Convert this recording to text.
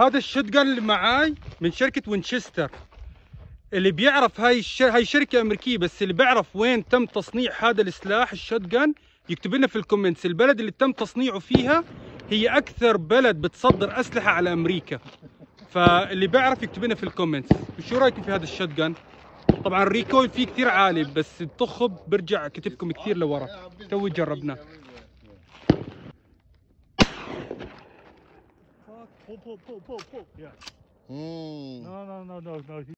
هذا الشوتجن اللي معاي من شركة وينشستر. اللي بيعرف هاي شركة أمريكية، بس اللي بيعرف وين تم تصنيع هذا السلاح الشوتجن يكتب لنا في الكومنتس البلد اللي تم تصنيعه فيها. هي أكثر بلد بتصدر أسلحة على أمريكا، فاللي بيعرف يكتب لنا في الكومنتس. شو رأيكم في هذا الشوتجن؟ طبعا الريكويل فيه كثير عالي، بس الطخب برجع كتفكم كثير لورا. توي جربناه. Pull. Yeah. No.